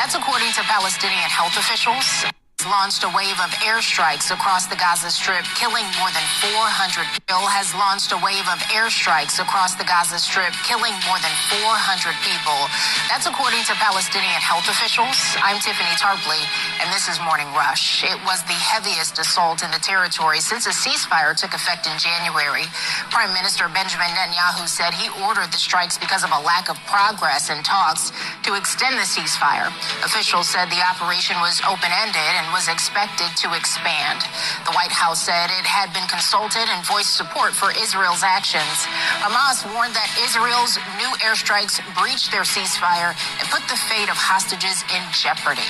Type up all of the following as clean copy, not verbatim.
That's according to Palestinian health officials. Launched a wave of airstrikes across the Gaza Strip, killing more than 400 people. Has launched a wave of airstrikes across the Gaza Strip, killing more than 400 people. That's according to Palestinian health officials. I'm Tiffany Tarpley, and this is Morning Rush. It was the heaviest assault in the territory since a ceasefire took effect in January. Prime Minister Benjamin Netanyahu said he ordered the strikes because of a lack of progress in talks to extend the ceasefire. Officials said the operation was open-ended and was expected to expand. The White House said it had been consulted and voiced support for Israel's actions. Hamas warned that Israel's new airstrikes breached their ceasefire and put the fate of hostages in jeopardy.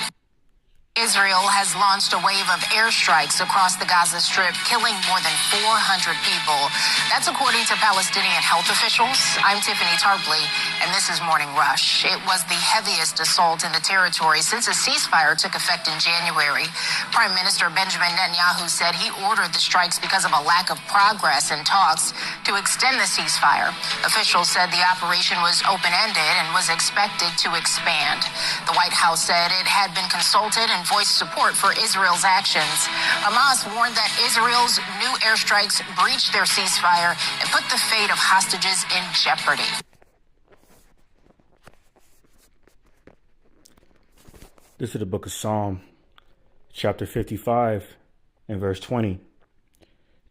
Israel has launched a wave of airstrikes across the Gaza Strip, killing more than 400 people. That's according to Palestinian health officials. I'm Tiffany Tarpley, and this is Morning Rush. It was the heaviest assault in the territory since a ceasefire took effect in January. Prime Minister Benjamin Netanyahu said he ordered the strikes because of a lack of progress in talks to extend the ceasefire. Officials said the operation was open-ended and was expected to expand. The White House said it had been consulted and voiced support for Israel's actions. Hamas warned that Israel's new airstrikes breached their ceasefire and put the fate of hostages in jeopardy. This is the book of Psalm, chapter 55 and verse 20.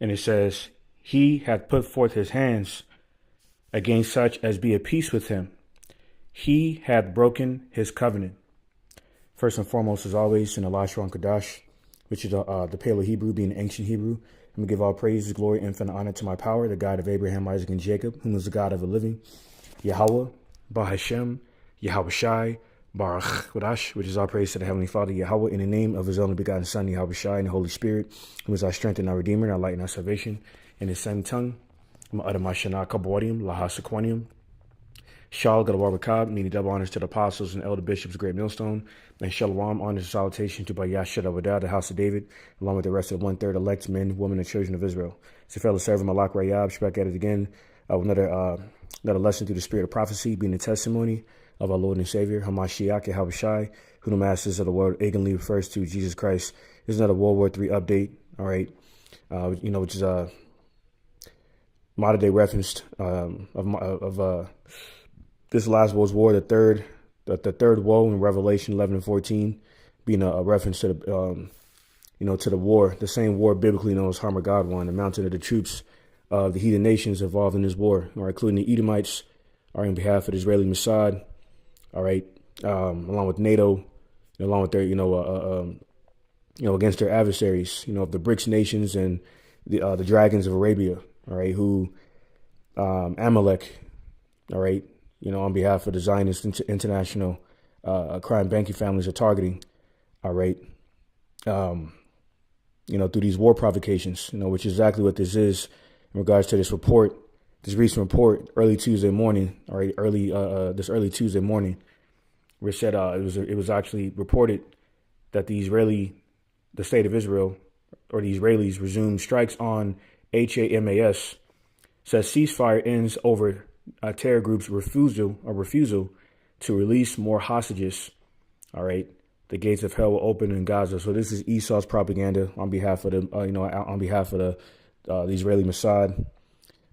And it says, "He hath put forth his hands against such as be at peace with him. He hath broken his covenant." First and foremost, as always, in the Lashon Kadash, which is the Paleo-Hebrew, being ancient Hebrew, I'm going to give all praises, glory, infinite honor to my power, the God of Abraham, Isaac, and Jacob, whom is the God of the living, Yahweh, Bahashem, Yahweh Shai, Baruch Kodash, which is our praise to the Heavenly Father, Yahweh, in the name of his only begotten Son, Yahweh Shai, and the Holy Spirit, who is our strength and our Redeemer, and our light and our salvation. In his same tongue, I'm going to utter my Shana Kabodium, Laha Sequanium, Shal Gadawar Bakab, meaning double honors to the apostles and elder bishops, great millstone, and Shalom, honors and salutation to Bayashad Awadah, the house of David, along with the rest of the 1/3 elect men, women, and children of Israel. It's a fellow servant, Malak Rayab, back at it again, with another lesson through the spirit of prophecy, being the testimony of our Lord and Savior, Hamashiach, Yahweh Shai, who the masters of the world ignorantly refers to Jesus Christ. This is another World War III update, all right, which is a modern day reference of this last World War, the third woe in Revelation 11 and 14, being a reference to the, to the war, the same war biblically known as Harmageddon, the mountain of the troops of the heathen nations involved in this war, all right, including the Edomites, are on behalf of the Israeli Mossad, all right, along with NATO, along with their, against their adversaries, of the BRICS nations and the dragons of Arabia, all right, who Amalek, all right, on behalf of the Zionist international crime banking families are targeting, all right, through these war provocations, which is exactly what this is in regards to this report, this recent report, early Tuesday morning, all right, this early Tuesday morning, where it said it was actually reported that the state of Israel, or the Israelis, resumed strikes on HAMAS, says ceasefire ends over terror group's refusal to release more hostages. All right, the gates of hell will open in Gaza. So this is Esau's propaganda on behalf of the Israeli Mossad,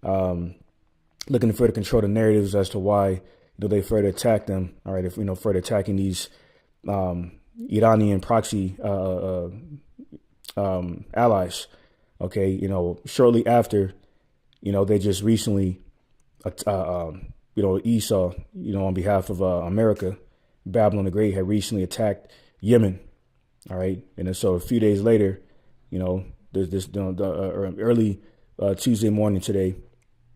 looking to further control the narratives as to why they further attack them. All right, if further attacking these Iranian proxy allies. Okay, shortly after, they just recently. Esau, on behalf of America, Babylon the Great, had recently attacked Yemen. All right. And then so a few days later, there's this early Tuesday morning today,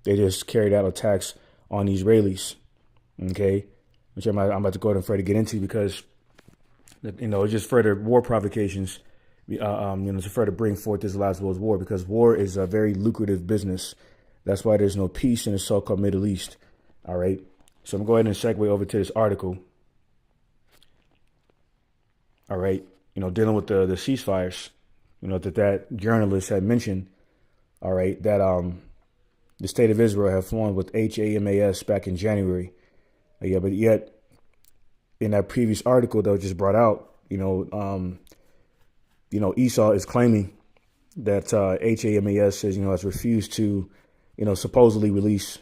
they just carried out attacks on the Israelis. OK, which I'm about to go ahead and further get into because, it's just further war provocations, to further bring forth this last world's war, because war is a very lucrative business. That's why there's no peace in the so-called Middle East. All right. So I'm going to go ahead and segue over to this article. All right. Dealing with the ceasefires, that journalist had mentioned. All right. That the state of Israel had formed with HAMAS back in January. But yet in that previous article that was just brought out, Esau is claiming that HAMAS says, has refused to, supposedly refused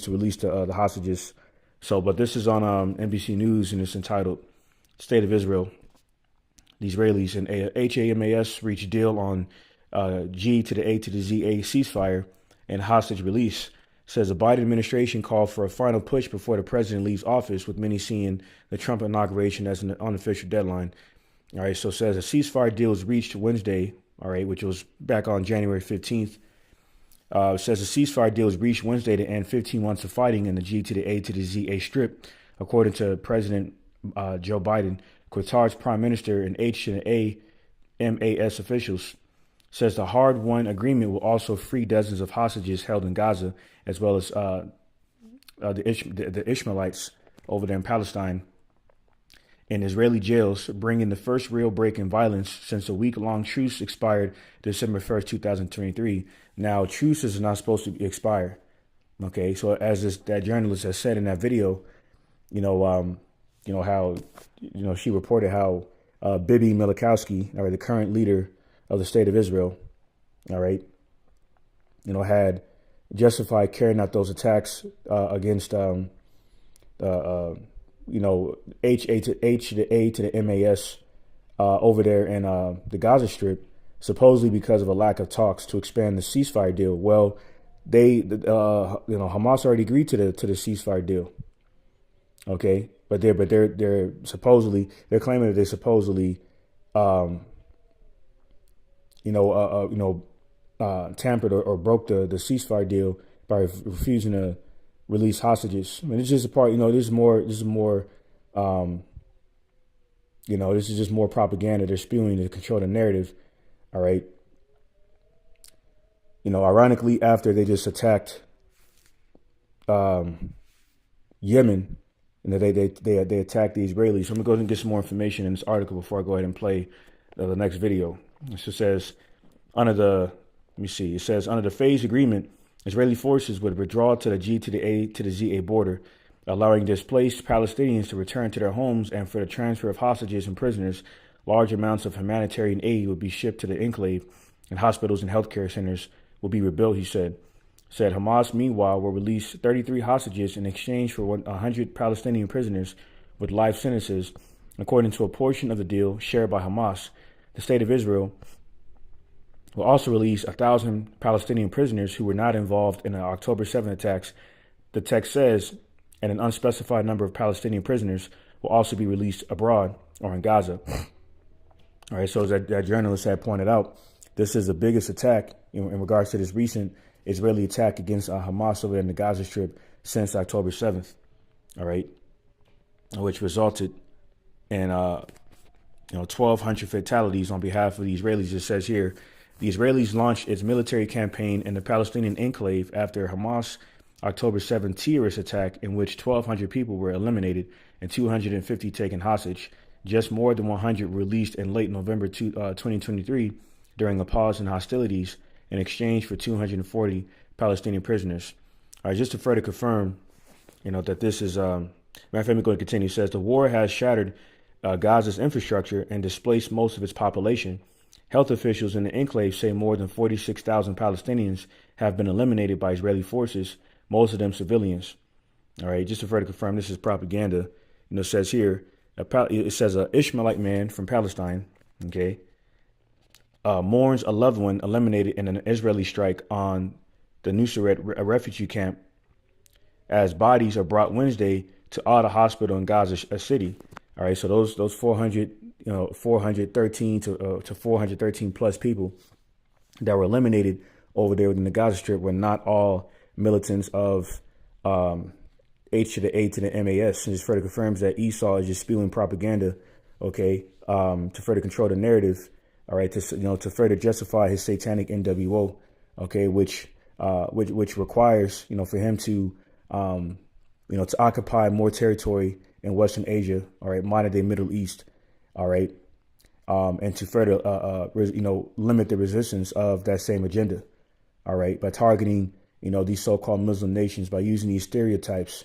to release the hostages. So, but this is on NBC News, and it's entitled "State of Israel." The Israelis and HAMAS reached deal on G to the A to the ZA ceasefire and hostage release. Says the Biden administration called for a final push before the president leaves office, with many seeing the Trump inauguration as an unofficial deadline. All right, so it says a ceasefire deal was reached Wednesday, all right, which was back on January 15th. It says a ceasefire deal was reached Wednesday to end 15 months of fighting in the G to the A to the ZA Strip, according to President Joe Biden. Qatar's prime minister and H to the A MAS officials says the hard-won agreement will also free dozens of hostages held in Gaza, as well as the Ishmaelites over there in Palestine in Israeli jails, bringing the first real break in violence since a week-long truce expired December 1st, 2023. Now, truces are not supposed to expire. Okay, so as that journalist has said in that video, how she reported how Bibi Milikowski, all right, the current leader of the state of Israel, all right, had justified carrying out those attacks against H to the A to the MAS over there in the Gaza Strip, supposedly because of a lack of talks to expand the ceasefire deal. Well, Hamas already agreed to the ceasefire deal. Okay, but they're claiming that they supposedly tampered or broke the ceasefire deal by refusing to release hostages. I mean, it's just a part. This is just more propaganda they're spewing to control the narrative. All right. Ironically, after they just attacked Yemen, they attacked the Israelis. So I'm gonna go ahead and get some more information in this article before I go ahead and play the next video. It says under the phased agreement, Israeli forces would withdraw to the G to the A to the ZA border, allowing displaced Palestinians to return to their homes, and for the transfer of hostages and prisoners. Large amounts of humanitarian aid would be shipped to the enclave, and hospitals and healthcare centers will be rebuilt, he said. Hamas, meanwhile, will release 33 hostages in exchange for 100 Palestinian prisoners with life sentences, according to a portion of the deal shared by Hamas. The state of Israel will also release 1,000 Palestinian prisoners who were not involved in the October 7 attacks. The text says, and an unspecified number of Palestinian prisoners will also be released abroad or in Gaza. All right, so as that journalist had pointed out, this is the biggest attack in regards to this recent Israeli attack against Hamas over in the Gaza Strip since October 7th, all right, which resulted in 1,200 fatalities on behalf of the Israelis. It says here, the Israelis launched its military campaign in the Palestinian enclave after Hamas' October 7 terrorist attack, in which 1,200 people were eliminated and 250 taken hostage. Just more than 100 were released in late November 2023 during a pause in hostilities in exchange for 240 Palestinian prisoners. All right, just to further confirm, that this is, matter of fact, let me go and continue. It says the war has shattered Gaza's infrastructure and displaced most of its population. Health officials in the enclave say more than 46,000 Palestinians have been eliminated by Israeli forces, most of them civilians. All right, just to further confirm, this is propaganda. It says here, it says an Ishmaelite man from Palestine, okay, mourns a loved one eliminated in an Israeli strike on the Nusayrat refugee camp, as bodies are brought Wednesday to Al hospital in Gaza City. All right, so those 413 to 413 plus people that were eliminated over there within the Gaza Strip were not all militants of H to the A to the MAS. And just further confirms that Esau is just spewing propaganda, okay, to further control the narrative, all right, to further justify his satanic NWO, okay, which requires, for him to, to occupy more territory in Western Asia, all right, modern day Middle East, all right, and to further, limit the resistance of that same agenda, all right, by targeting, these so-called Muslim nations, by using these stereotypes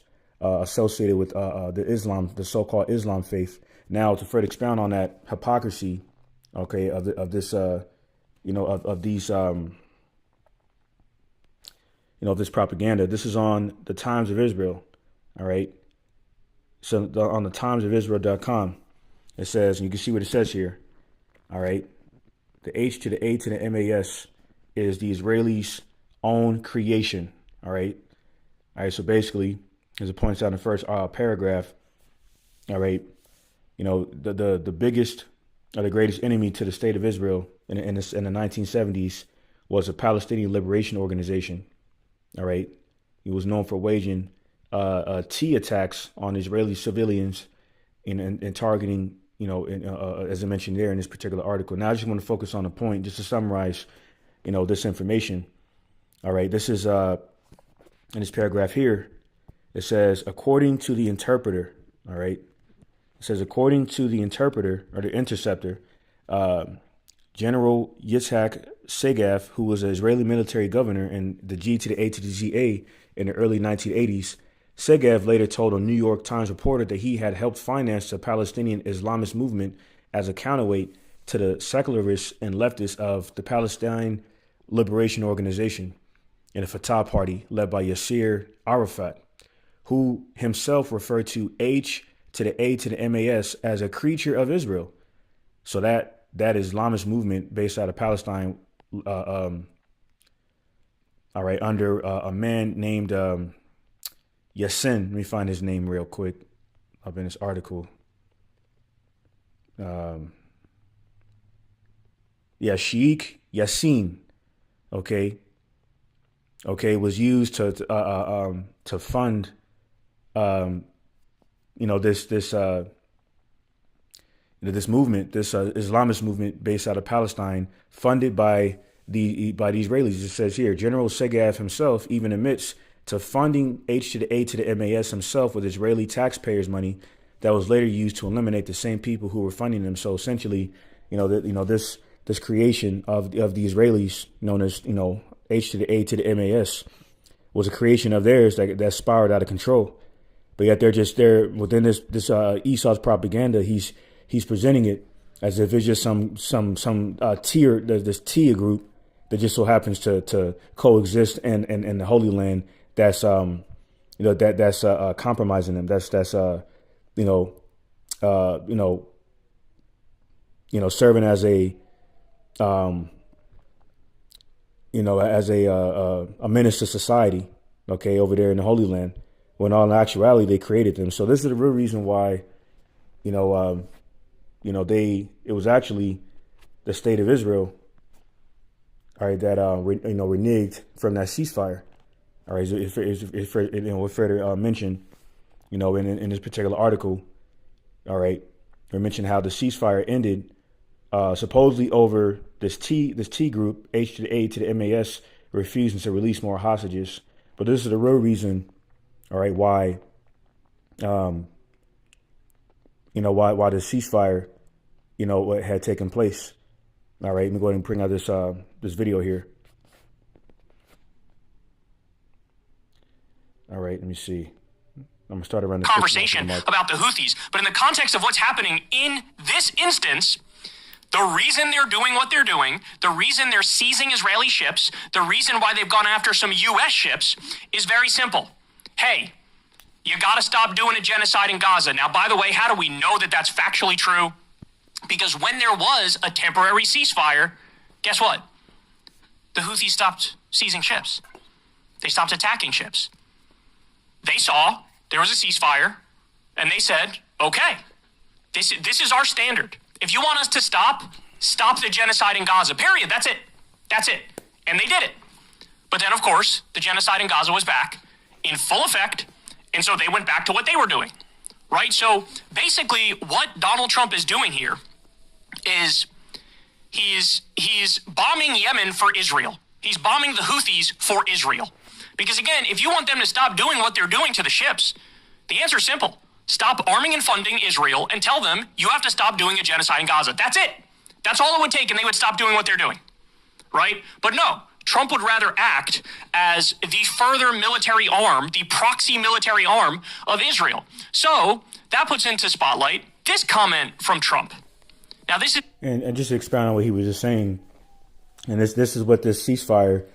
associated with the so-called Islam faith. Now, to further expound on that hypocrisy, okay, of this this propaganda. This is on the Times of Israel. All right. So on the timesofisrael.com, it says, and you can see what it says here. All right. The H to the A to the MAS is the Israelis' own creation. All right. All right. So basically, as it points out in the first paragraph, all right, the biggest or the greatest enemy to the state of Israel in the 1970s was a Palestinian Liberation Organization. All right. He was known for waging T attacks on Israeli civilians and targeting, as I mentioned there in this particular article. Now, I just want to focus on a point just to summarize, this information. All right. This is in this paragraph here. It says, according to the interpreter. All right. It says, according to the interpreter or the interceptor, General Yitzhak Segav, who was an Israeli military governor in the G to the A to the ZA in the early 1980s, Segav later told a New York Times reporter that he had helped finance the Palestinian Islamist movement as a counterweight to the secularists and leftists of the Palestine Liberation Organization and the Fatah Party led by Yasser Arafat, who himself referred to H to the A to the MAS as a creature of Israel. So that Islamist movement based out of Palestine, all right, under a man named Yassin. Let me find his name real quick up in this article. Sheikh Yassin, okay, was used to fund, this movement, this Islamist movement based out of Palestine, funded by the Israelis. It says here, General Segav himself even admits to funding H to the A to the MAS himself with Israeli taxpayers' money that was later used to eliminate the same people who were funding them. So essentially, this creation of the Israelis, known as H to the A to the MAS, was a creation of theirs that spiraled out of control. But yet they're within this Esau's propaganda. He's presenting it as if it's just some tier, this tier group that just so happens to coexist in the Holy Land. That's that's compromising them. That's serving as a a menace to society. Okay, over there in the Holy Land, when all in actuality they created them. So this is the real reason why, it was actually the state of Israel, all right, that reneged from that ceasefire. All right, if further mentioned, in this particular article, all right, we mentioned how the ceasefire ended, supposedly over this T group, H to the A to the MAS, refusing to release more hostages. But this is the real reason, all right, why, why the ceasefire, had taken place. All right, let me go ahead and bring out this video here. All right, let me see. I'm going to start around the conversation about the Houthis, but in the context of what's happening in this instance, the reason they're doing what they're doing, the reason they're seizing Israeli ships, the reason why they've gone after some U.S. ships is very simple. Hey, you got to stop doing a genocide in Gaza. Now, by the way, how do we know that that's factually true? Because when there was a temporary ceasefire, guess what? The Houthis stopped seizing ships. They stopped attacking ships. They saw there was a ceasefire, and they said, okay, this is our standard. If you want us to stop the genocide in Gaza, period. That's it. And they did it. But then, of course, the genocide in Gaza was back in full effect, and so they went back to what they were doing, right? So basically what Donald Trump is doing here is he's bombing Yemen for Israel. He's bombing the Houthis for Israel. Because again, if you want them to stop doing what they're doing to the ships, the answer is simple. Stop arming and funding Israel and tell them you have to stop doing a genocide in Gaza. That's it. That's all it would take, and they would stop doing what they're doing, right? But no, Trump would rather act as the further military arm, the proxy military arm of Israel. So that puts into spotlight this comment from Trump. Now, this is... And just to expound on what he was just saying, and this is what this ceasefire,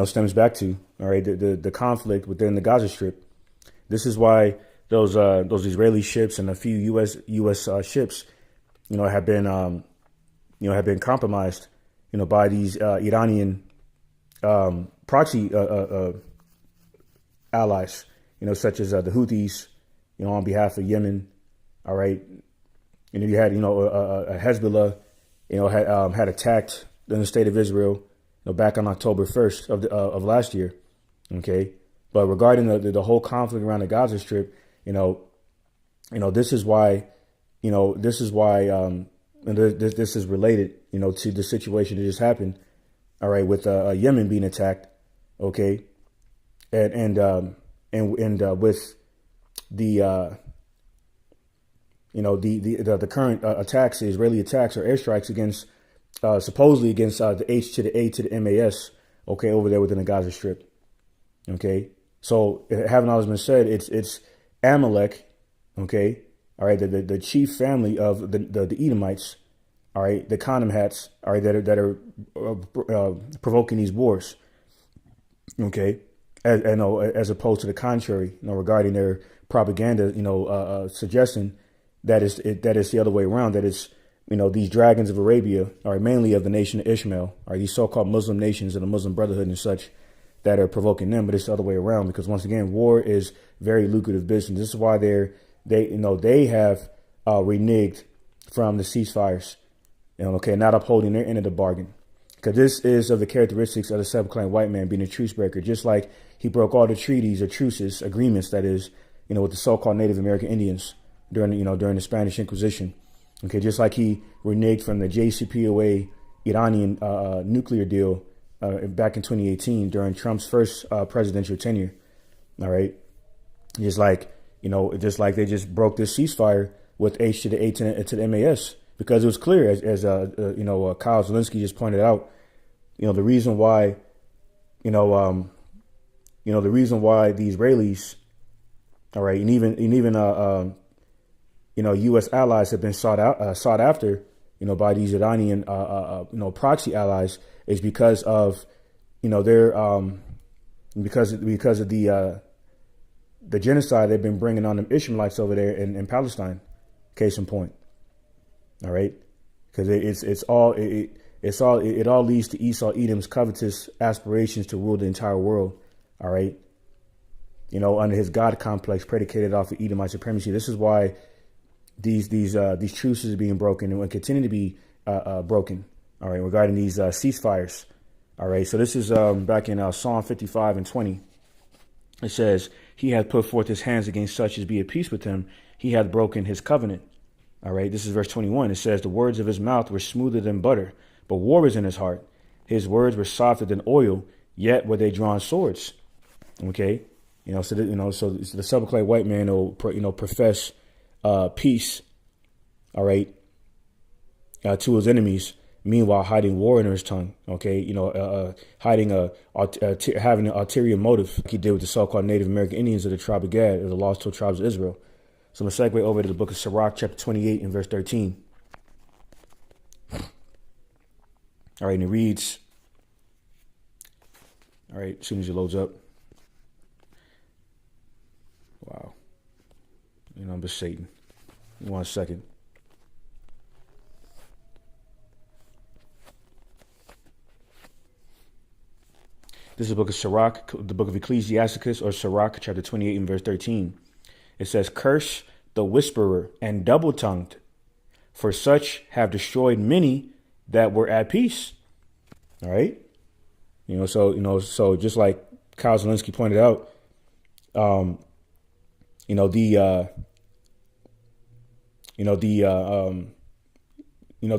stems back to. All right, the conflict within the Gaza Strip. This is why those Israeli ships and a few U.S. ships, have been compromised, by these Iranian proxy allies, such as the Houthis, on behalf of Yemen. All right, and you had Hezbollah, had attacked in the state of Israel, back on October 1st of last year. Okay, but regarding the whole conflict around the Gaza Strip, this is why this is related, to the situation that just happened. All right, with Yemen being attacked. Okay, and with the the current attacks, the Israeli attacks or airstrikes against supposedly against the H to the A to the MAS. Okay, over there within the Gaza Strip. Okay, so having all this been said, it's Amalek. Okay, all right, the chief family of the Edomites. All right, the condom hats. All right, that are provoking these wars. Okay, as opposed to the contrary, regarding their propaganda, suggesting that is the other way around. That it's these dragons of Arabia, all right, mainly of the nation of Ishmael, are these so-called Muslim nations and the Muslim Brotherhood and such that are provoking them. But it's the other way around, because once again, war is very lucrative business. This is why they have reneged from the ceasefires, not upholding their end of the bargain. Because this is of the characteristics of the self-proclaimed white man being a truce breaker, just like he broke all the treaties or truces, agreements, that is, with the so-called Native American Indians during the Spanish Inquisition. Okay, just like he reneged from the JCPOA Iranian nuclear deal back in 2018 during Trump's first presidential tenure. All right, just like they just broke this ceasefire with H to the A to the MAS, because it was clear, as Kyle Zelensky just pointed out, the reason why the Israelis, all right, and even U.S. allies have been sought after, by these Iranian, proxy allies, is because of, their, because of the genocide they've been bringing on them Ishmaelites over there in Palestine. Case in point. All right, because it all leads to Esau Edom's covetous aspirations to rule the entire world. All right, under his God complex predicated off of Edomite supremacy. This is why these truces are being broken and will continue to be broken. All right, regarding these ceasefires. All right, so this is back in Psalm 55 and 20. It says, "He hath put forth his hands against such as be at peace with him. He hath broken his covenant." All right, this is verse 21. It says, "The words of his mouth were smoother than butter, but war was in his heart. His words were softer than oil, yet were they drawn swords." Okay, so the self-proclaimed white man will profess peace, all right, to his enemies, meanwhile hiding war in his tongue. Okay, hiding having an ulterior motive, like he did with the so-called Native American Indians of the tribe of Gad, of the lost 12 tribes of Israel. So I'm going to segue over to the book of Sirach, chapter 28 and verse 13. All right, and it reads, all right, as soon as it loads up. Wow. I'm just Satan. 1 second. This is the book of Sirach, the book of Ecclesiasticus, or Sirach, chapter 28 and verse 13. It says, "Curse the whisperer and double-tongued, for such have destroyed many that were at peace." All right. So just like Kyle Zelensky pointed out, the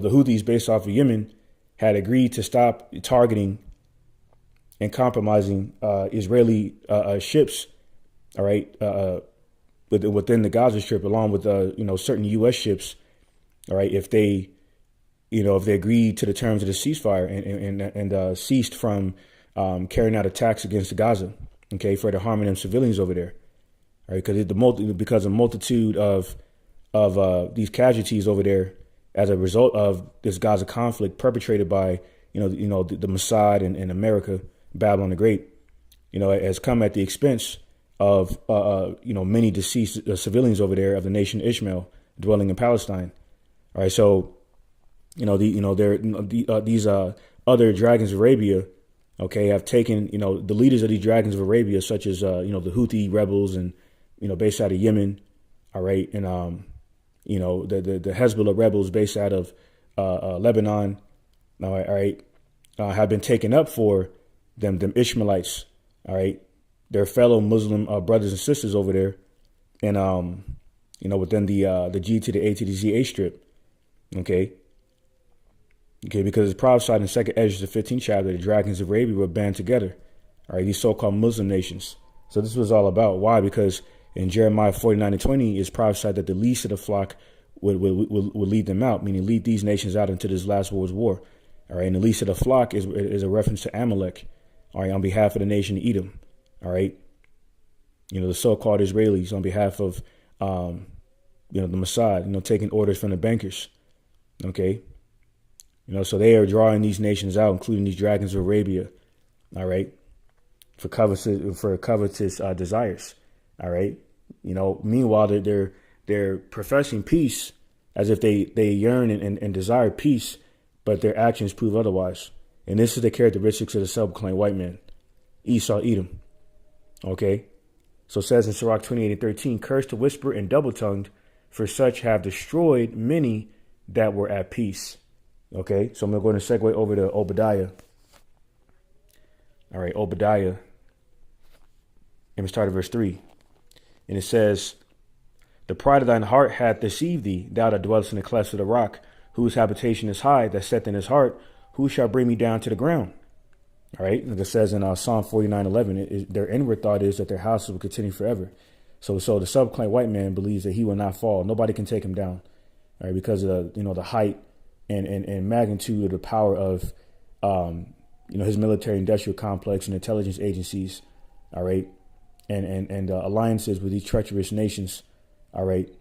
Houthis based off of Yemen had agreed to stop targeting and compromising Israeli ships. All right. Within the Gaza Strip, along with certain U.S. ships, all right, if they if they agreed to the terms of the ceasefire and ceased from carrying out attacks against Gaza, okay, further harming them civilians over there, right? Because of multitude of these casualties over there as a result of this Gaza conflict perpetrated by the Mossad and America, Babylon the Great, has come at the expense of many deceased civilians over there of the nation Ishmael dwelling in Palestine. All right, so these other dragons of Arabia, okay, have taken the leaders of these dragons of Arabia, such as the Houthi rebels and based out of Yemen, all right, and the Hezbollah rebels based out of Lebanon, all right, have been taken up for them Ishmaelites, all right, their fellow Muslim brothers and sisters over there, and within the G to the A to the Z A strip, okay, because it's prophesied in 2nd Ezra, the 15th chapter, the dragons of Arabia were band together, all right, these so-called Muslim nations. So this was all about. Why? Because in Jeremiah 49:20, it's prophesied that the least of the flock would lead them out, meaning lead these nations out into this last world's war. All right, and the least of the flock is a reference to Amalek, all right, on behalf of the nation of Edom. All right, the so-called Israelis on behalf of the Mossad, taking orders from the bankers. Okay, so they are drawing these nations out, including these dragons of Arabia. All right, for covetous desires. All right, meanwhile they're professing peace as if they yearn and desire peace, but their actions prove otherwise. And this is the characteristics of the self-proclaimed white man, Esau, Edom. Okay, so it says in Sirach 28:13, "Cursed to whisper and double-tongued, for such have destroyed many that were at peace." Okay, so I'm going to segue over to Obadiah. All right, Obadiah, and we start at verse 3. And it says, "The pride of thine heart hath deceived thee, thou that dwellest in the clefts of the rock, whose habitation is high, that saith in his heart, who shall bring me down to the ground?" All right, like it says in Psalm 49:11, their inward thought is that their houses will continue forever. So the self-proclaimed white man believes that he will not fall. Nobody can take him down, all right, because of the height and magnitude of the power of his military industrial complex and intelligence agencies, all right, and alliances with these treacherous nations, all right,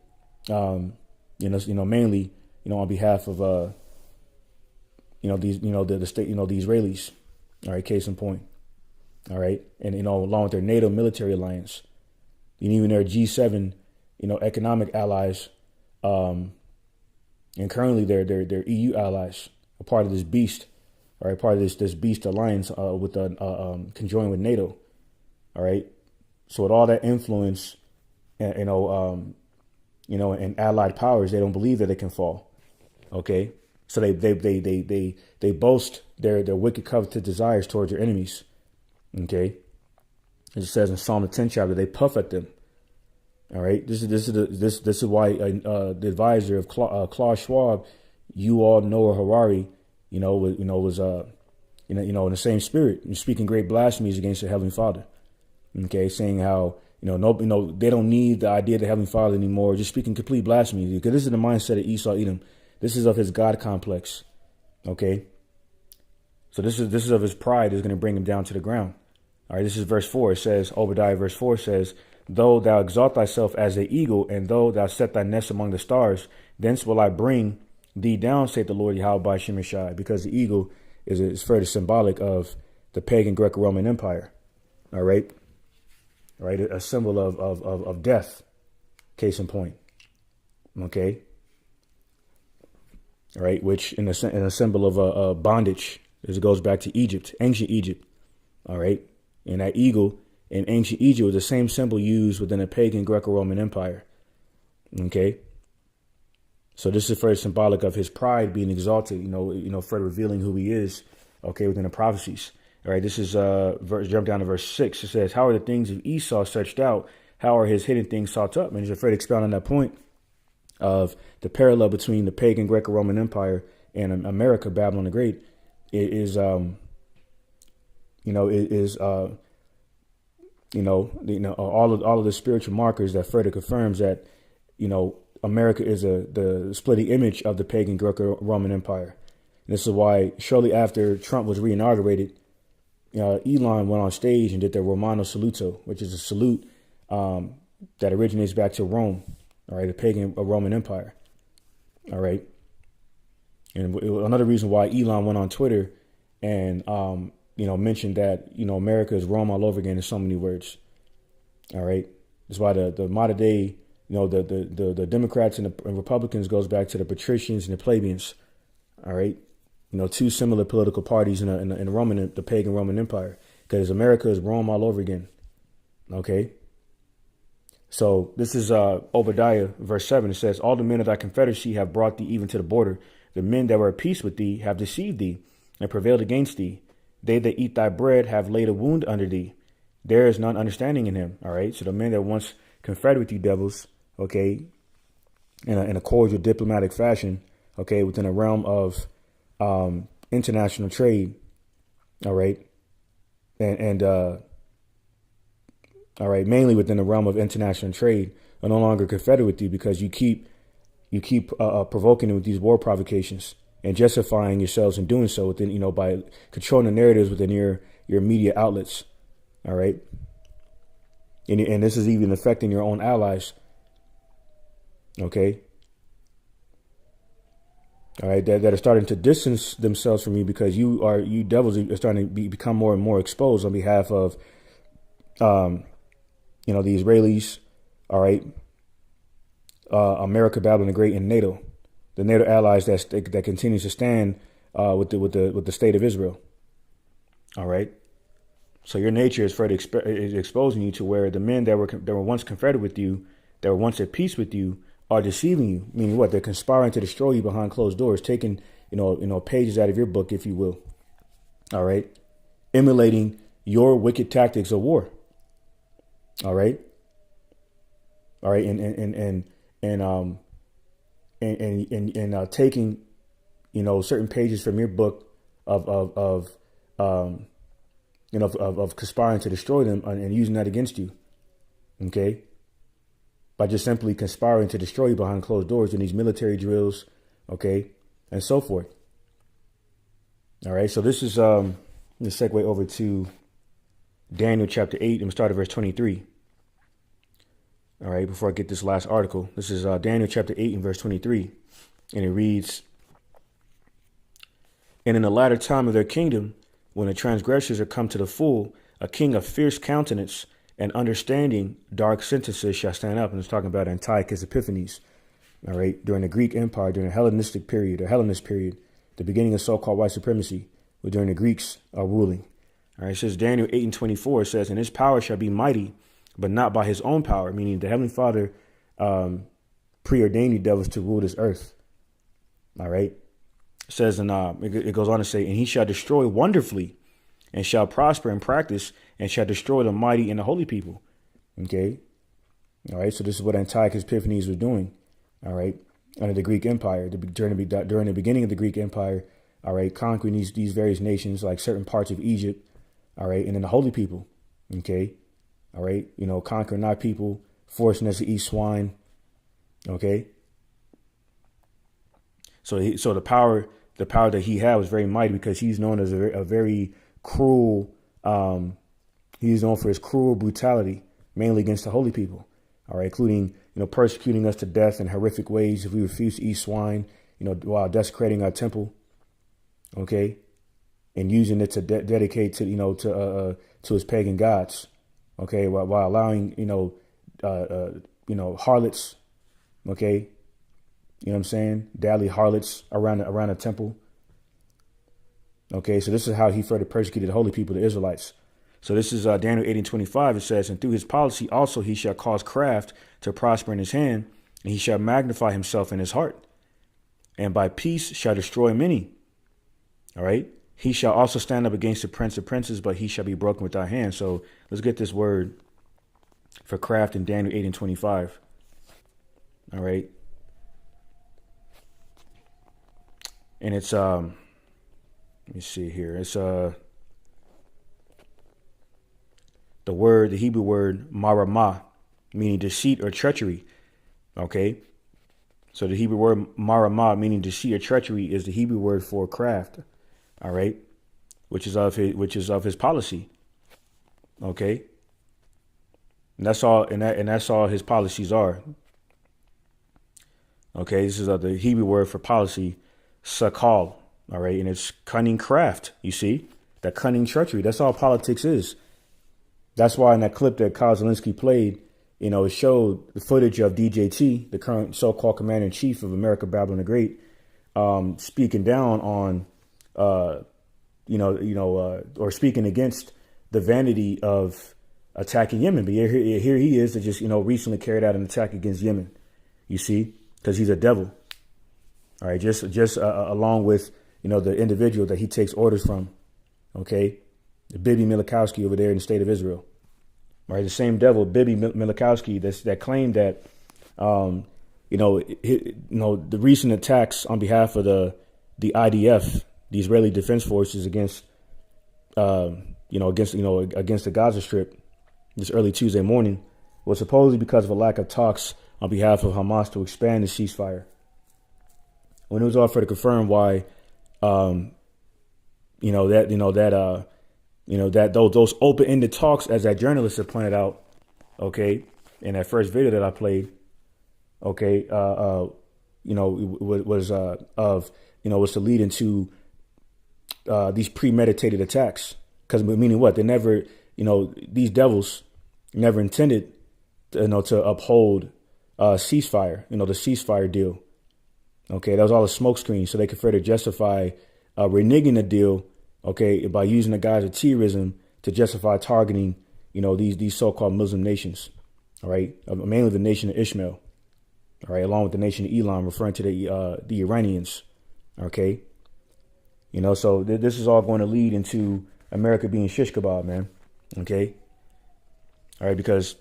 mainly on behalf of the state, the Israelis, all right, case in point, all right, and along with their NATO military alliance, and even their G7 economic allies, and currently their EU allies, a part of this beast, all right, part of this beast alliance with conjoined with NATO, all right. So with all that influence, and allied powers, they don't believe that they can fall. Okay, so they boast their wicked covetous desires towards their enemies. Okay, it says in Psalm the 10th chapter, they puff at them. All right, this is why the advisor of Klaus Schwab, Yuval Noah Harari, was in the same spirit, speaking great blasphemies against the Heavenly Father. Okay, saying how they don't need the idea of the Heavenly Father anymore, just speaking complete blasphemy, because this is the mindset of Esau Edom. This is of his God complex. Okay, so this is of his pride is going to bring him down to the ground. All right, this is verse 4. It says, Obadiah verse 4 says, "Though thou exalt thyself as an eagle, and though thou set thy nest among the stars, thence will I bring thee down, saith the Lord Yahweh by Shemeshai," because the eagle is further symbolic of the pagan Greco-Roman Empire. All right. All right, a symbol of death, case in point. Okay. All right, which in a symbol of bondage, as it goes back to Egypt, ancient Egypt. All right, and that eagle in ancient Egypt was the same symbol used within a pagan Greco-Roman Empire. Okay. So this is further symbolic of his pride being exalted, further revealing who he is, okay, within the prophecies. All right, this is jump down to verse 6. It says, "How are the things of Esau searched out? How are his hidden things sought up?" And he's afraid to expound on that point of the parallel between the pagan Greco-Roman Empire and America, Babylon the Great, all of the spiritual markers that further confirms that America is the splitting image of the pagan Greco-Roman Empire. And this is why shortly after Trump was reinaugurated, Elon went on stage and did the Romano Saluto, which is a salute that originates back to Rome, all right, the pagan Roman Empire, all right. And another reason why Elon went on Twitter and, mentioned that, America is Rome all over again in so many words, all right. That's why the modern day, the Democrats and the Republicans goes back to the patricians and the plebeians, all right. Two similar political parties in the pagan Roman Empire, because America is Rome all over again. Okay. So this is Obadiah verse 7. It says, all the men of thy confederacy have brought thee even to the border. The men that were at peace with thee have deceived thee and prevailed against thee. They that eat thy bread have laid a wound under thee. There is none understanding in him. All right. So the men that once confederate with you devils, okay, in a cordial diplomatic fashion, okay, within a realm of international trade, all right, and all right, mainly within the realm of international trade, are no longer confederate with you because you keep provoking them with these war provocations and justifying yourselves in doing so within, by controlling the narratives within your media outlets, all right, and this is even affecting your own allies, okay. All right, that are starting to distance themselves from you because you devils are starting to become more and more exposed on behalf of, the Israelis, all right, America, Babylon the Great, and NATO, the NATO allies that continues to stand with the state of Israel. All right, so your nature is further is exposing you to where the men that were once confederate with you, that were once at peace with you, are deceiving you, meaning what? They're conspiring to destroy you behind closed doors, taking, pages out of your book, if you will. All right. Emulating your wicked tactics of war. All right. All right. And taking, certain pages from your book of conspiring to destroy them and using that against you. Okay. By just simply conspiring to destroy you behind closed doors in these military drills, okay, and so forth. All right, so this is let's segue over to Daniel chapter 8, and we start at verse 23. All right, before I get this last article, this is Daniel chapter 8 and verse 23, and it reads, and in the latter time of their kingdom, when the transgressors are come to the full, a king of fierce countenance and understanding dark sentences shall stand up. And it's talking about Antiochus Epiphanes, all right, during the Greek Empire, during the Hellenist period, the beginning of so-called white supremacy, or during the Greeks ruling. All right, it says Daniel 8 and 24, it says, and his power shall be mighty, but not by his own power, meaning the Heavenly Father preordained you devils to rule this earth. All right, it says, and it goes on to say, and he shall destroy wonderfully and shall prosper in practice and shall destroy the mighty and the holy people. Okay. All right. So this is what Antiochus Epiphanes was doing. All right. Under the Greek Empire, during the beginning of the Greek Empire. All right. Conquering these various nations, like certain parts of Egypt. All right. And then the holy people. Okay. All right. Conquering our people, forcing us to eat swine. Okay. So the power that he had was very mighty because he's known as a very cruel, he's known for his cruel brutality, mainly against the holy people, all right, including, persecuting us to death in horrific ways if we refuse to eat swine, while desecrating our temple, okay, and using it to dedicate to, to his pagan gods, okay, while allowing, harlots, okay, you know what I'm saying, daily harlots around a temple. Okay, so this is how he further persecuted the holy people, the Israelites. So this is Daniel 8 and 25. It says, and through his policy also he shall cause craft to prosper in his hand, and he shall magnify himself in his heart, and by peace shall destroy many. All right. He shall also stand up against the prince of princes, but he shall be broken with our hand. So let's get this word for craft in Daniel 8 and 25. All right. And it's let me see here. It's the Hebrew word maramah, meaning deceit or treachery. Okay. So the Hebrew word maramah, meaning deceit or treachery, is the Hebrew word for craft. All right, which is of his policy. Okay, and that's all. And that's all his policies are. Okay, this is the Hebrew word for policy, sakal. All right, and it's cunning craft. You see, that cunning treachery. That's all politics is. That's why in that clip that Kyle Zelensky played, it showed the footage of DJT, the current so-called commander-in-chief of America, Babylon the Great, speaking down on, or speaking against the vanity of attacking Yemen. But here he is that just, recently carried out an attack against Yemen. You see, because he's a devil. All right, just along with, the individual that he takes orders from. Okay, the Bibi Milikowski over there in the state of Israel. Right, the same devil, Bibi Milikowski, that claimed that, the recent attacks on behalf of the IDF, the Israeli Defense Forces, against the Gaza Strip this early Tuesday morning was supposedly because of a lack of talks on behalf of Hamas to expand the ceasefire. When it was offered to confirm why, those open-ended talks, as that journalist had pointed out, okay, in that first video that I played, okay, was to lead into these premeditated attacks. Because meaning what? They never, these devils never intended, to uphold ceasefire, the ceasefire deal. Okay, that was all a smokescreen, so they could further justify reneging the deal. Okay, by using the guise of terrorism to justify targeting, these so-called Muslim nations, all right, mainly the nation of Ishmael, all right, along with the nation of Elam, referring to the Iranians, okay, so this is all going to lead into America being shish kebab, man, okay, all right, because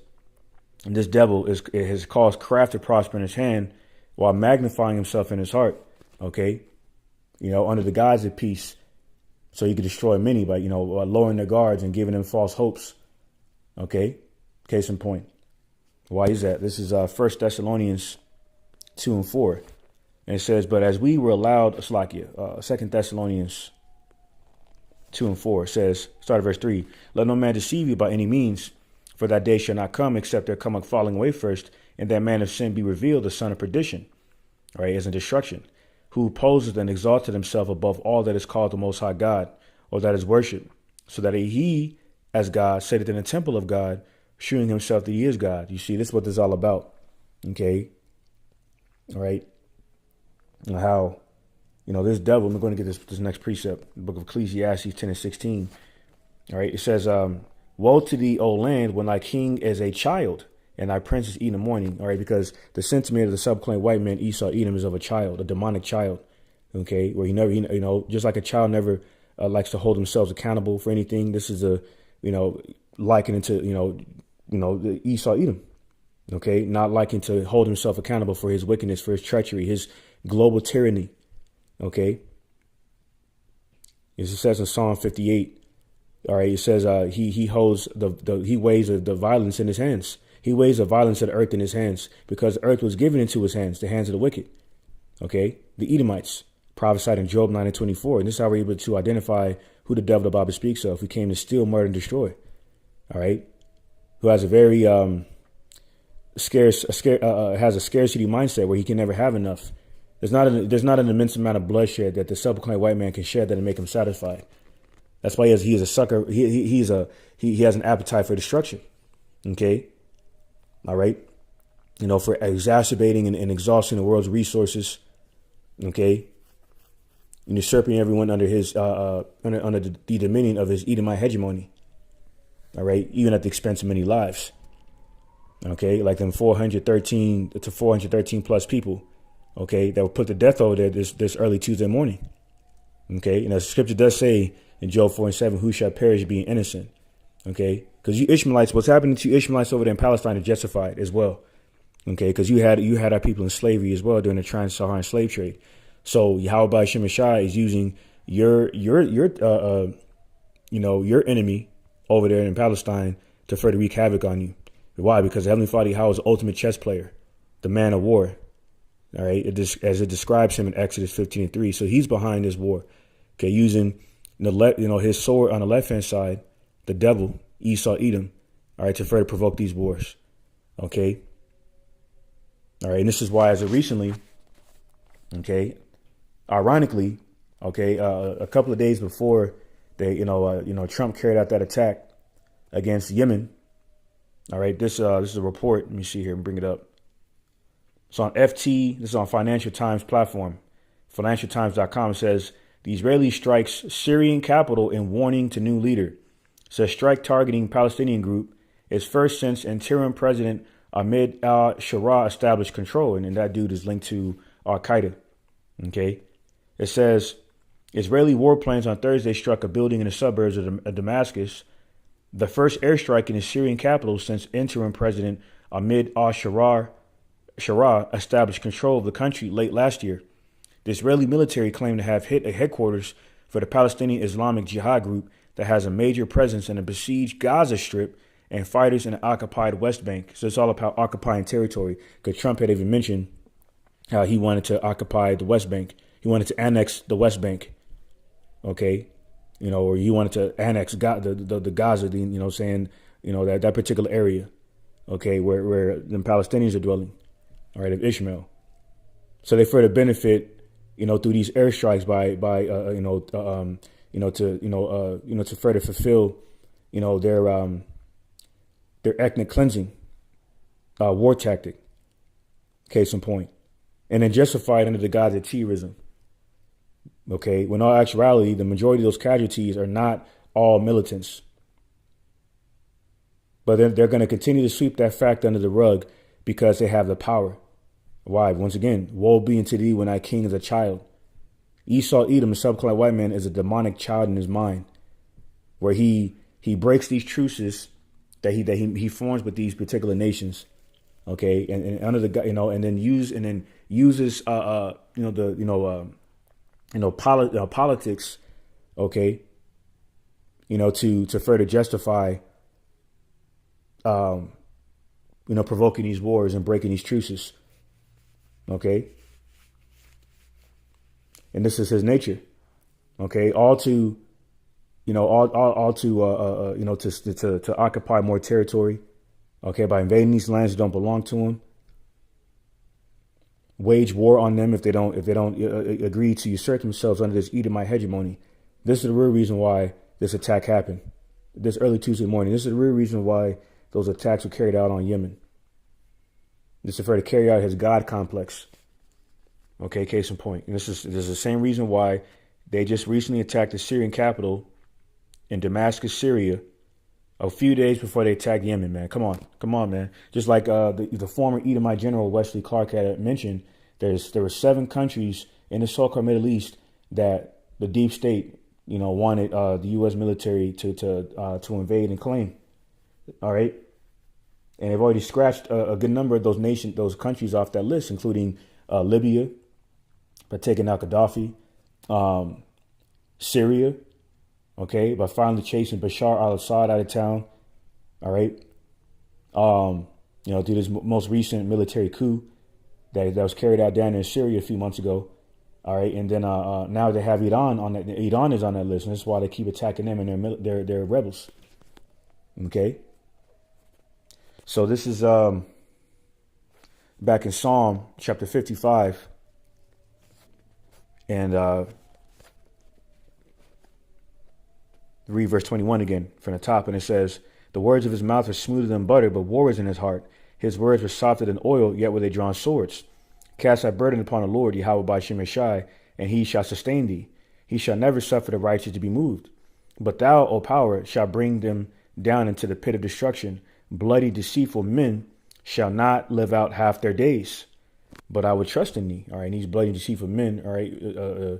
this devil has caused craft to prosper in his hand while magnifying himself in his heart, okay, under the guise of peace. So you could destroy many by, lowering their guards and giving them false hopes. Okay. Case in point. Why is that? This is 1 Thessalonians 2:4. And it says, but as we were allowed, 2 Thessalonians 2:4 says, start at verse 3. Let no man deceive you by any means, for that day shall not come except there come a falling away first, and that man of sin be revealed, the son of perdition. All right, as in destruction, who opposes and exalted himself above all that is called the Most High God, or that is worshipped, so that he, as God, sitteth in the temple of God, shewing himself that he is God. You see, this is what this is all about. Okay. All right. And how, this devil, I'm going to get this next precept, the book of Ecclesiastes 10:16. All right. It says, woe to thee, O land, when thy king is a child, and thy princes eat in the morning. All right, because the sentiment of the subclaimed white man Esau Edom is of a child, a demonic child. Okay, where he never, just like a child never likes to hold themselves accountable for anything. This is likening to the Esau Edom. Okay, not liking to hold himself accountable for his wickedness, for his treachery, his global tyranny. Okay, as it says in Psalm 58. All right, it says he holds he weighs the violence in his hands. He weighs the violence of the earth in his hands, because the earth was given into his hands, the hands of the wicked. Okay, the Edomites prophesied in Job 9:24, and this is how we're able to identify who the devil the Bible speaks of, who came to steal, murder, and destroy. All right, who has a very has a scarcity mindset where he can never have enough. There's not an immense amount of bloodshed that the subclaimed white man can shed that'll make him satisfied. That's why he is a sucker. He has an appetite for destruction. Okay. All right. For exacerbating and exhausting the world's resources. Okay. And usurping everyone under his under the dominion of his Edomite hegemony. All right. Even at the expense of many lives. Okay. Like them 413 plus people. Okay. That were put to death over there this early Tuesday morning. Okay. And as the scripture does say in Job 4:7, who shall perish being innocent? Okay. Because you Ishmaelites, what's happening to you Ishmaelites over there in Palestine is justified as well. Okay. Because you had our people in slavery as well during the trans-Saharan slave trade. So Yahweh Shemashai is using your enemy over there in Palestine to further wreak havoc on you. Why? Because the Heavenly Father Yahweh is the ultimate chess player, the man of war. All right, as it describes him in Exodus 15:3. So he's behind this war. Okay, using his sword on the left hand side, the devil, Esau, Edom, all right, to further provoke these wars. Okay. All right, and this is why, as of recently, okay, ironically, okay, a couple of days before Trump carried out that attack against Yemen. All right, this is a report. Let me see here and bring it up. It's on FT. This is on Financial Times platform. FinancialTimes.com says the Israeli strikes Syrian capital in warning to new leader. Says strike targeting Palestinian group is first since interim president Ahmed al-Sharaa established control, and that dude is linked to Al-Qaeda. Okay, it says Israeli warplanes on Thursday struck a building in the suburbs of Damascus, the first airstrike in the Syrian capital since interim president Ahmed al-Sharaa established control of the country late last year. The Israeli military claimed to have hit a headquarters for the Palestinian Islamic Jihad group that has a major presence in the besieged Gaza Strip and fighters in the occupied West Bank. So it's all about occupying territory, because Trump had even mentioned how he wanted to occupy the West Bank. He wanted to annex the West Bank. Okay. Or he wanted to annex the Gaza, that particular area. Okay. Where the Palestinians are dwelling. All right. Of Ishmael. So they further benefit, through these airstrikes to further fulfill, their ethnic cleansing, war tactic. Case in point. And then justified under the guise of terrorism. Okay, when in all actuality, the majority of those casualties are not all militants. But they're going to continue to sweep that fact under the rug because they have the power. Why? Once again, woe be unto thee when thy king is a child. Esau, Edom, the subclass white man, is a demonic child in his mind, where he breaks these truces that he forms with these particular nations. Okay, and under the and then uses politics, okay, to further justify provoking these wars and breaking these truces. Okay, and this is his nature. Okay, all to occupy more territory. Okay, by invading these lands that don't belong to him, wage war on them if they don't agree to usurp themselves under this Edomite hegemony. This is the real reason why this attack happened this early Tuesday morning. This is the real reason why those attacks were carried out on Yemen. This is to carry out his God complex. Okay, case in point. And this is the same reason why they just recently attacked the Syrian capital in Damascus, Syria, a few days before they attacked Yemen, man. Come on, man. Just like the former Edomite general Wesley Clark had mentioned, there were 7 countries in the so-called Middle East that the deep state, wanted the U.S. military to invade and claim. All right, and they've already scratched a good number of those countries off that list, including Libya, by taking out Gaddafi, Syria. Okay, by finally chasing Bashar al-Assad out of town. All right. Through this most recent military coup that was carried out down in Syria a few months ago. All right. And then now they have Iran on that. Iran is on that list. And that's why they keep attacking them and their rebels. Okay. So this is back in Psalm chapter 55. And read verse 21 again from the top, and it says, the words of his mouth are smoother than butter, but war is in his heart. His words were softer than oil, yet were they drawn swords. Cast thy burden upon the Lord, Yahweh by Shemeshai, and he shall sustain thee. He shall never suffer the righteous to be moved. But thou, O power, shalt bring them down into the pit of destruction. Bloody, deceitful men shall not live out half their days. But I would trust in thee. All right, and these bloody, deceitful men, all right,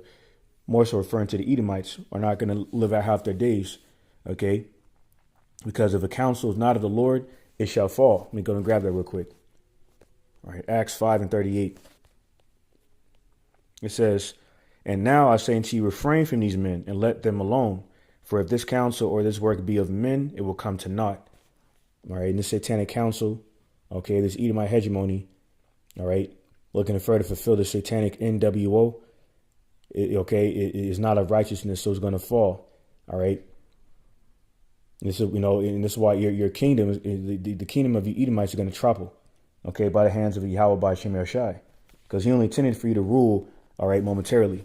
more so referring to the Edomites, are not going to live out half their days, okay? Because if a counsel is not of the Lord, it shall fall. Let me go and grab that real quick. All right, Acts 5:38. It says, and now I say unto you, refrain from these men and let them alone. For if this counsel or this work be of men, it will come to naught. All right, and this satanic counsel, okay, this Edomite hegemony, all right, looking to further fulfill the satanic NWO, it is not of righteousness, so it's going to fall. All right. This is, and this is why your kingdom, the kingdom of the Edomites is going to topple, okay, by the hands of Yahweh by Shem Shai, because he only intended for you to rule, all right, momentarily,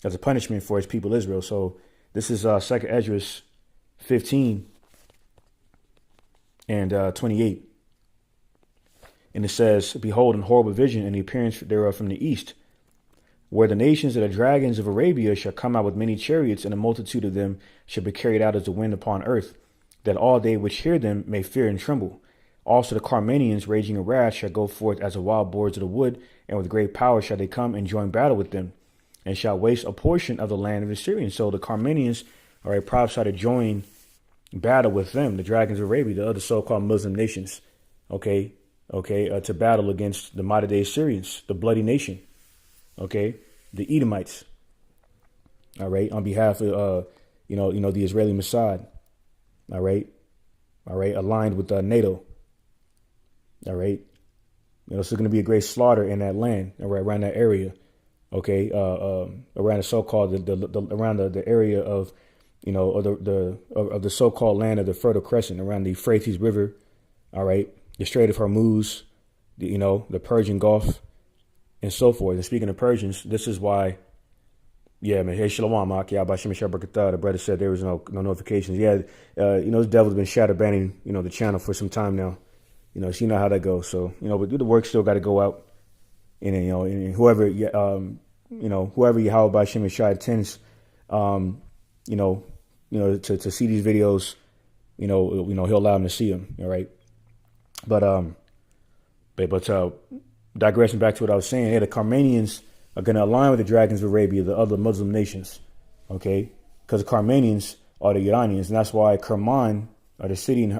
as a punishment for his people Israel. So this is 2nd Esdras 15 and 28. And it says, behold, in horrible vision and the appearance thereof from the east, where the nations of the dragons of Arabia shall come out with many chariots, and a multitude of them shall be carried out as the wind upon earth, that all they which hear them may fear and tremble. Also the Carmanians raging in wrath shall go forth as the wild boars of the wood, and with great power shall they come and join battle with them, and shall waste a portion of the land of the Syrians. So the Carmanians are a prophesy to join battle with them, the dragons of Arabia, the other so-called Muslim nations, okay, to battle against the modern day Syrians, the bloody nation, okay, the Edomites, all right, on behalf of, the Israeli Mossad, all right, aligned with NATO, all right. It's going to be a great slaughter in that land, all right, around that area, okay, around the so-called around the area of, of the so-called land of the Fertile Crescent, around the Euphrates River, all right, the Strait of Hormuz, the Persian Gulf, and so forth. And speaking of Persians, this is why, yeah, man, hey, Shalom, the brother said there was no notifications. Yeah, this devil's been shadow banning, the channel for some time now. So you know how that goes. So, but the work still got to go out. And, and whoever, whoever Yahweh by Shem Shai attends, to see these videos, he'll allow them to see them. All right. But digressing back to what I was saying, the Carmanians are going to align with the dragons of Arabia, the other Muslim nations. Okay. Because the Carmanians are the Iranians. And that's why Kerman, or the city in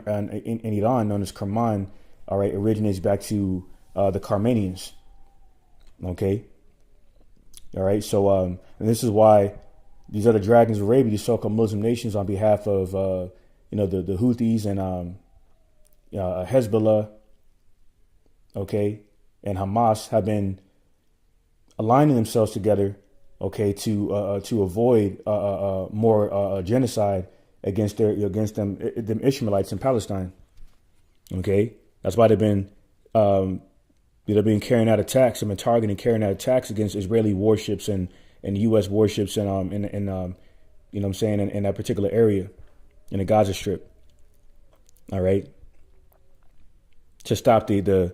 Iran known as Kerman, all right, originates back to the Carmanians. Okay. All right. So, and this is why these other dragons of Arabia, these so-called Muslim nations, on behalf of, the Houthis and Hezbollah, okay, and Hamas, have been aligning themselves together, okay, to avoid more genocide against them Ishmaelites in Palestine. Okay, that's why they've been carrying out attacks. They've been targeting, carrying out attacks against Israeli warships and U.S. warships and in that particular area in the Gaza Strip. All right, to stop the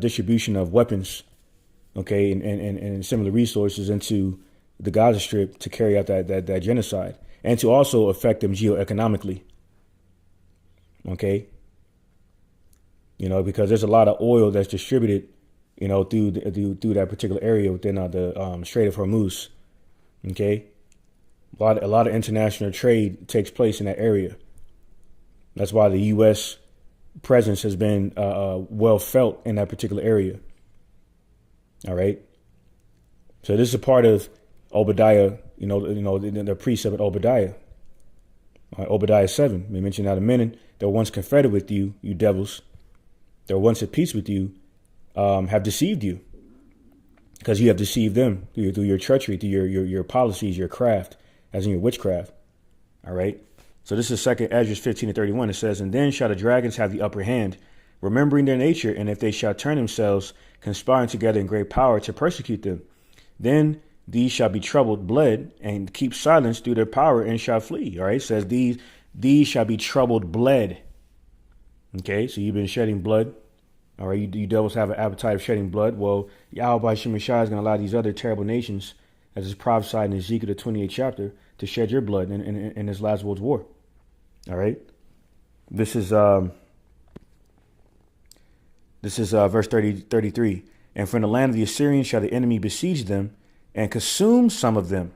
distribution of weapons, okay, and similar resources into the Gaza Strip to carry out that genocide, and to also affect them geoeconomically. Okay. Because there's a lot of oil that's distributed, through that particular area within the Strait of Hormuz. Okay. A lot of international trade takes place in that area. That's why the U.S. presence has been well felt in that particular area. All right. So this is a part of Obadiah, the precept of Obadiah. Obadiah 7. We mentioned that a minute. They were once confederate with you, you devils. They were once at peace with you, have deceived you, because you have deceived them through your treachery, through your policies, your craft, as in your witchcraft. All right. So this is 2nd Esdras 15 and 31. It says, and then shall the dragons have the upper hand, remembering their nature, and if they shall turn themselves, conspiring together in great power to persecute them, then these shall be troubled, bled, and keep silence through their power, and shall flee. All right. It says these shall be troubled, bled. Okay. So you've been shedding blood. All right. You devils have an appetite of shedding blood. Well, Yahweh by Shem Shai is going to allow these other terrible nations, as is prophesied in Ezekiel the 28th chapter, to shed your blood in this last world's war. All right. This is verse 33. And from the land of the Assyrians shall the enemy besiege them and consume some of them.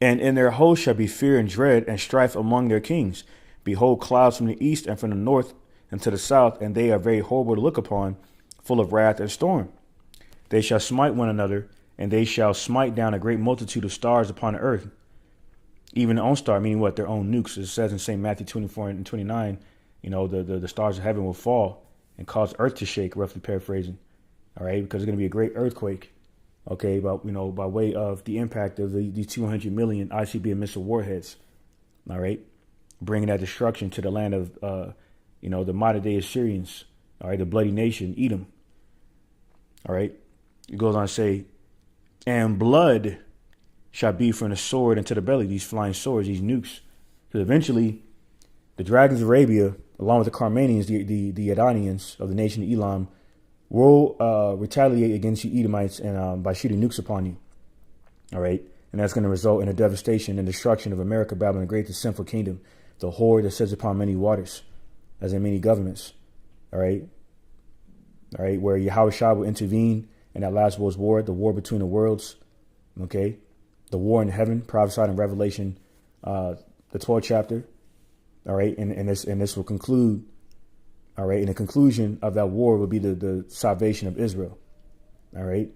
And in their host shall be fear and dread and strife among their kings. Behold, clouds from the east and from the north and to the south, and they are very horrible to look upon, full of wrath and storm. They shall smite one another, and they shall smite down a great multitude of stars upon the earth. Even their own star, meaning what? Their own nukes. It says in St. Matthew 24 and 29, the stars of heaven will fall and cause earth to shake, roughly paraphrasing. All right, because it's going to be a great earthquake. Okay, by way of the impact of the 200 million ICBM missile warheads. All right, bringing that destruction to the land of the modern day Assyrians. All right, the bloody nation, Edom. All right, it goes on to say, and blood shall be from the sword into the belly. These flying swords, these nukes, because eventually the dragons of Arabia, along with the Carmanians, the Adonians of the nation of Elam, will retaliate against you Edomites and by shooting nukes upon you. All right. And that's going to result in the devastation and destruction of America, Babylon the Great, the sinful kingdom, the whore that sits upon many waters, as in many governments. All right. All right. Where Yahweh Shah will intervene in that last world's war, the war between the worlds. Okay. The war in heaven, prophesied in Revelation, the 12th chapter. All right. And this will conclude. All right. And the conclusion of that war will be the salvation of Israel. All right.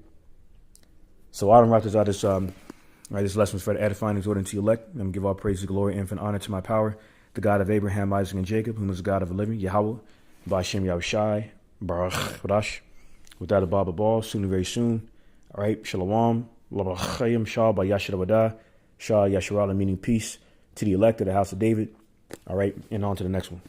So all them writers are this this lesson was for the edifying, exhorting to elect. I'm going to give all praise, glory, infinite honor to my power, the God of Abraham, Isaac, and Jacob, whom is the God of the living, Yahweh, Ba'ashem Yahushai, Baruch Badash, without a Baba Ball, soon and very soon. All right. Shalom. Labachayim Shah by Yashara Shah Yasharala, meaning peace to the elect of the house of David. All right. And on to the next one.